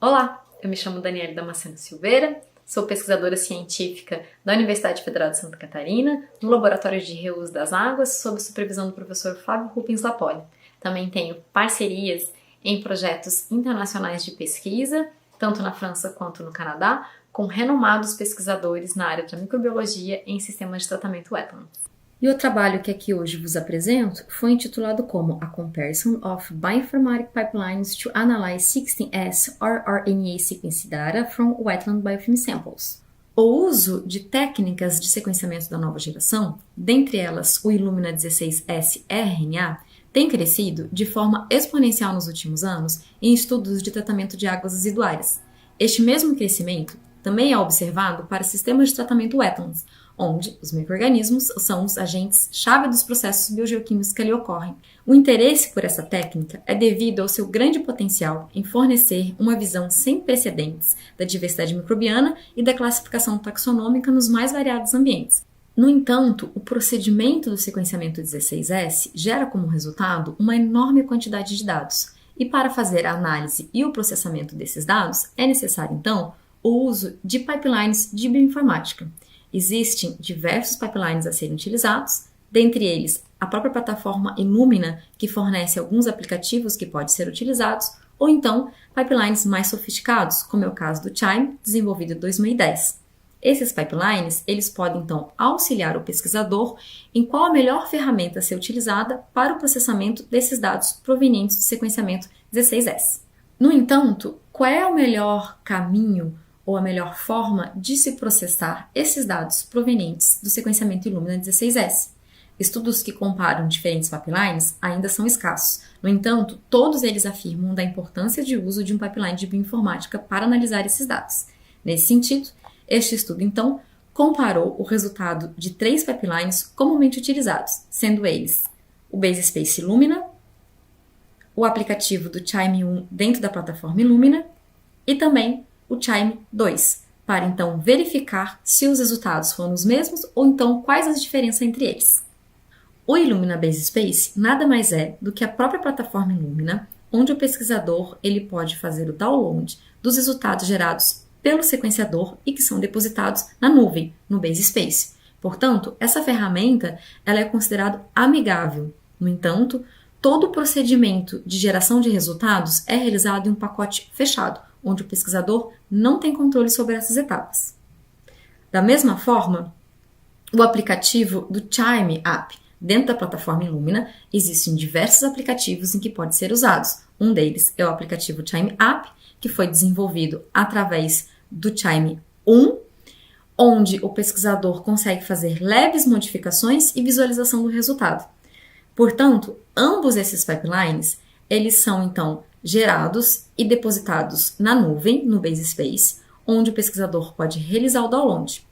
Olá, eu me chamo Daniele Damasceno Silveira, sou pesquisadora científica da Universidade Federal de Santa Catarina, no Laboratório de Reuso das Águas, sob a supervisão do professor Flávio Rubens Lapoli. Também tenho parcerias em projetos internacionais de pesquisa, tanto na França quanto no Canadá, com renomados pesquisadores na área da microbiologia em sistemas de tratamento wetlands. E o trabalho que aqui hoje vos apresento foi intitulado como A Comparison of Bioinformatic Pipelines to Analyze 16S rRNA Sequence Data from Wetland Biofilm Samples. O uso de técnicas de sequenciamento da nova geração, dentre elas o Illumina 16S rRNA, tem crescido de forma exponencial nos últimos anos em estudos de tratamento de águas residuárias. Este mesmo crescimento também é observado para sistemas de tratamento wetlands, onde os micro-organismos são os agentes-chave dos processos biogeoquímicos que ali ocorrem. O interesse por essa técnica é devido ao seu grande potencial em fornecer uma visão sem precedentes da diversidade microbiana e da classificação taxonômica nos mais variados ambientes. No entanto, o procedimento do sequenciamento 16S gera como resultado uma enorme quantidade de dados, e para fazer a análise e o processamento desses dados é necessário, então, o uso de pipelines de bioinformática. Existem diversos pipelines a serem utilizados, dentre eles a própria plataforma Illumina, que fornece alguns aplicativos que podem ser utilizados, ou então pipelines mais sofisticados, como é o caso do CHIME, desenvolvido em 2010. Esses pipelines, eles podem então auxiliar o pesquisador em qual a melhor ferramenta a ser utilizada para o processamento desses dados provenientes do sequenciamento 16S. No entanto, qual é o melhor caminho ou a melhor forma de se processar esses dados provenientes do sequenciamento Illumina 16S? Estudos que comparam diferentes pipelines ainda são escassos. No entanto, todos eles afirmam da importância de uso de um pipeline de bioinformática para analisar esses dados. Nesse sentido, este estudo, então, comparou o resultado de 3 pipelines comumente utilizados, sendo eles o BaseSpace Illumina, o aplicativo do CHIME 1 dentro da plataforma Illumina e também o CHIME 2, para então verificar se os resultados foram os mesmos ou então quais as diferenças entre eles. O Illumina BaseSpace nada mais é do que a própria plataforma Illumina, onde o pesquisador ele pode fazer o download dos resultados gerados pelo sequenciador e que são depositados na nuvem, no BaseSpace. Portanto, essa ferramenta ela é considerada amigável. No entanto, todo o procedimento de geração de resultados é realizado em um pacote fechado, onde o pesquisador não tem controle sobre essas etapas. Da mesma forma, o aplicativo do CHIME App, dentro da plataforma Illumina, existem diversos aplicativos em que podem ser usados. Um deles é o aplicativo CHIME App, que foi desenvolvido através do CHIME 1, onde o pesquisador consegue fazer leves modificações e visualização do resultado. Portanto, ambos esses pipelines, eles são, então, gerados e depositados na nuvem, no BaseSpace, onde o pesquisador pode realizar o download.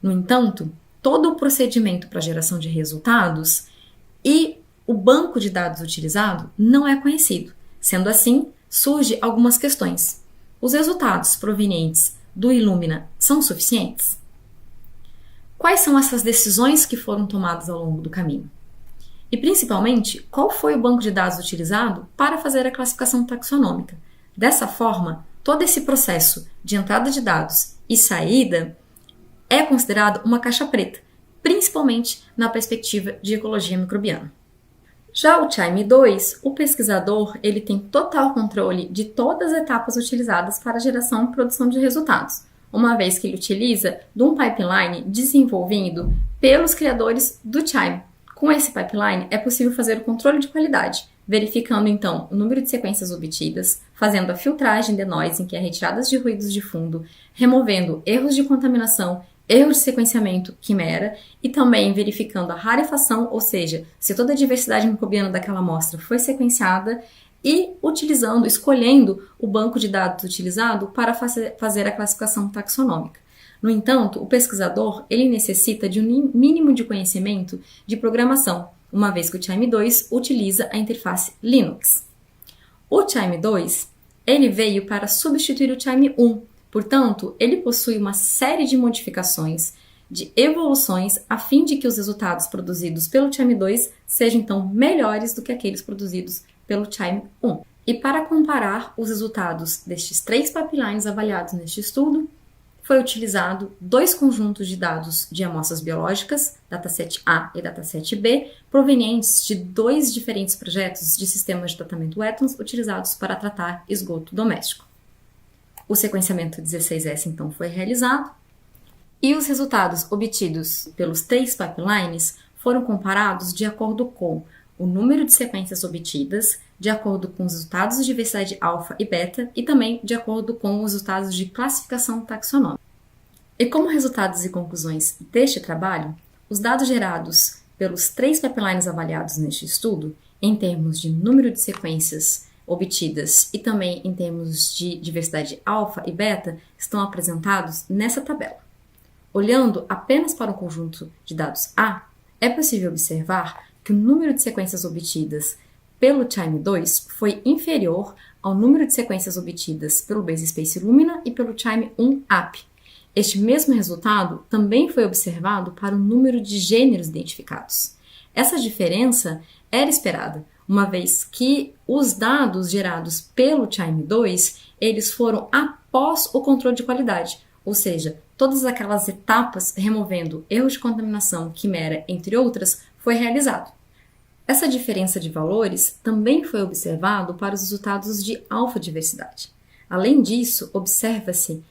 No entanto, todo o procedimento para geração de resultados e o banco de dados utilizado não é conhecido. Sendo assim, surgem algumas questões. Os resultados provenientes do Illumina são suficientes? Quais são essas decisões que foram tomadas ao longo do caminho? E, principalmente, qual foi o banco de dados utilizado para fazer a classificação taxonômica? Dessa forma, todo esse processo de entrada de dados e saída é considerado uma caixa preta, principalmente na perspectiva de ecologia microbiana. Já o CHIME 2, o pesquisador ele tem total controle de todas as etapas utilizadas para a geração e produção de resultados, uma vez que ele utiliza de um pipeline desenvolvido pelos criadores do CHIME. Com esse pipeline, é possível fazer o controle de qualidade, verificando então o número de sequências obtidas, fazendo a filtragem de noise, que é retirada de ruídos de fundo, removendo erros de contaminação, erros de sequenciamento quimera e também verificando a rarefação, ou seja, se toda a diversidade microbiana daquela amostra foi sequenciada e escolhendo o banco de dados utilizado para fazer a classificação taxonômica. No entanto, o pesquisador ele necessita de um mínimo de conhecimento de programação, uma vez que o CHIME 2 utiliza a interface Linux. O CHIME 2 ele veio para substituir o CHIME 1, portanto, ele possui uma série de modificações, de evoluções, a fim de que os resultados produzidos pelo CHIME 2 sejam então melhores do que aqueles produzidos pelo CHIME 1. E para comparar os resultados destes 3 pipelines avaliados neste estudo, foi utilizado 2 conjuntos de dados de amostras biológicas, dataset A e dataset B, provenientes de 2 diferentes projetos de sistemas de tratamento Wetlands utilizados para tratar esgoto doméstico. O sequenciamento 16S então foi realizado e os resultados obtidos pelos 3 pipelines foram comparados de acordo com o número de sequências obtidas, de acordo com os resultados de diversidade alfa e beta e também de acordo com os resultados de classificação taxonômica. E como resultados e conclusões deste trabalho, os dados gerados pelos 3 pipelines avaliados neste estudo, em termos de número de sequências obtidas e também em termos de diversidade alfa e beta, estão apresentados nessa tabela. Olhando apenas para o conjunto de dados A, é possível observar que o número de sequências obtidas pelo CHIME-2 foi inferior ao número de sequências obtidas pelo Base Space Illumina e pelo CHIME-1-AP. Este mesmo resultado também foi observado para o número de gêneros identificados. Essa diferença era esperada, uma vez que os dados gerados pelo CHIME-2 eles foram após o controle de qualidade, ou seja, todas aquelas etapas removendo erros de contaminação, quimera, entre outras, foi realizado. Essa diferença de valores também foi observado para os resultados de alfa-diversidade. Além disso, observa-se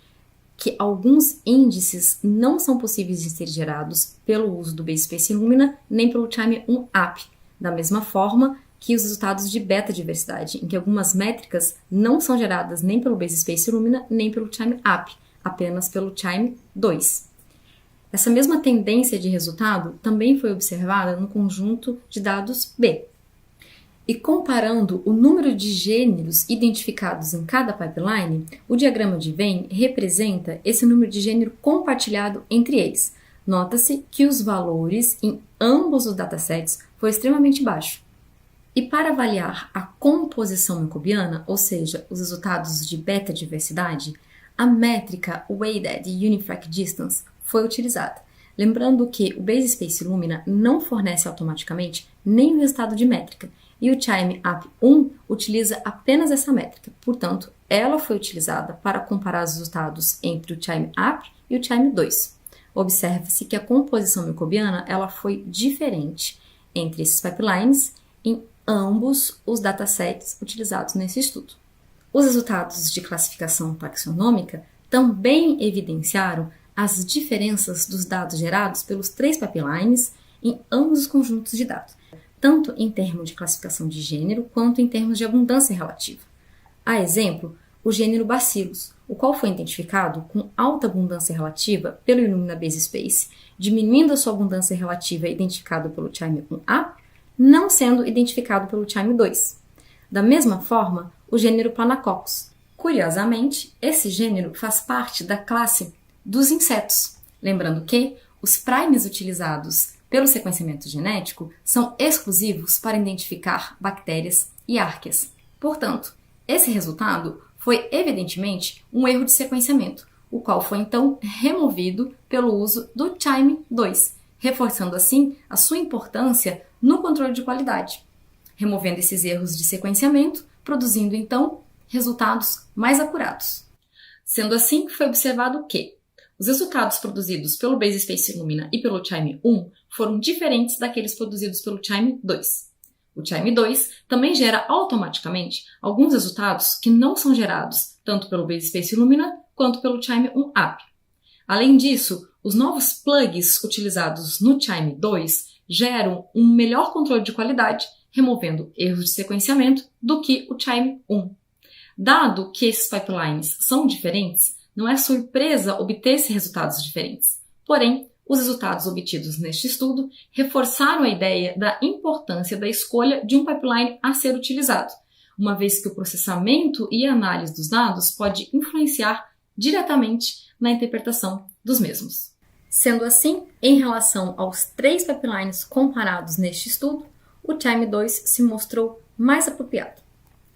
que alguns índices não são possíveis de ser gerados pelo uso do Base Space Illumina nem pelo CHIME-1-AP, da mesma forma que os resultados de beta-diversidade, em que algumas métricas não são geradas nem pelo Base Space Illumina nem pelo CHIME-AP, apenas pelo CHIME-2. Essa mesma tendência de resultado também foi observada no conjunto de dados B. E comparando o número de gêneros identificados em cada pipeline, o diagrama de Venn representa esse número de gênero compartilhado entre eles. Nota-se que os valores em ambos os datasets foi extremamente baixo. E para avaliar a composição microbiana, ou seja, os resultados de beta-diversidade, a métrica Weighted Unifrac Distance foi utilizada. Lembrando que o Base Space Illumina não fornece automaticamente nenhum resultado de métrica, e o CHIME-AP1 utiliza apenas essa métrica. Portanto, ela foi utilizada para comparar os resultados entre o CHIME-AP e o CHIME-2. Observa-se que a composição microbiana ela foi diferente entre esses pipelines em ambos os datasets utilizados nesse estudo. Os resultados de classificação taxonômica também evidenciaram as diferenças dos dados gerados pelos 3 pipelines em ambos os conjuntos de dados, tanto em termos de classificação de gênero quanto em termos de abundância relativa. A exemplo, o gênero Bacillus, o qual foi identificado com alta abundância relativa pelo Illumina Base Space, diminuindo a sua abundância relativa identificada pelo CHIME-1-AP, não sendo identificado pelo CHIME-2. Da mesma forma, o gênero Planacoccus. Curiosamente, esse gênero faz parte da classe dos insetos, lembrando que os primes utilizados pelo sequenciamento genético são exclusivos para identificar bactérias e árqueas. Portanto, esse resultado foi evidentemente um erro de sequenciamento, o qual foi então removido pelo uso do CHIME-2, reforçando assim a sua importância no controle de qualidade, removendo esses erros de sequenciamento, produzindo então resultados mais acurados. Sendo assim, foi observado que os resultados produzidos pelo Base Space Illumina e pelo CHIME-1 foram diferentes daqueles produzidos pelo CHIME-2. O CHIME-2 também gera automaticamente alguns resultados que não são gerados tanto pelo Base Space Illumina quanto pelo CHIME-1-AP. Além disso, os novos plugs utilizados no CHIME-2 geram um melhor controle de qualidade, removendo erros de sequenciamento do que o CHIME-1. Dado que esses pipelines são diferentes, não é surpresa obter-se resultados diferentes. Porém, os resultados obtidos neste estudo reforçaram a ideia da importância da escolha de um pipeline a ser utilizado, uma vez que o processamento e a análise dos dados pode influenciar diretamente na interpretação dos mesmos. Sendo assim, em relação aos 3 pipelines comparados neste estudo, o CHIME-2 se mostrou mais apropriado.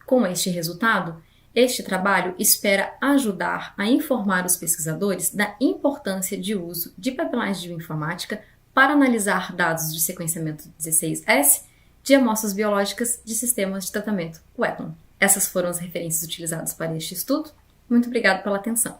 Com este resultado, este trabalho espera ajudar a informar os pesquisadores da importância de uso de pipelines de bioinformática para analisar dados de sequenciamento 16S de amostras biológicas de sistemas de tratamento Wetland. Essas foram as referências utilizadas para este estudo. Muito obrigado pela atenção.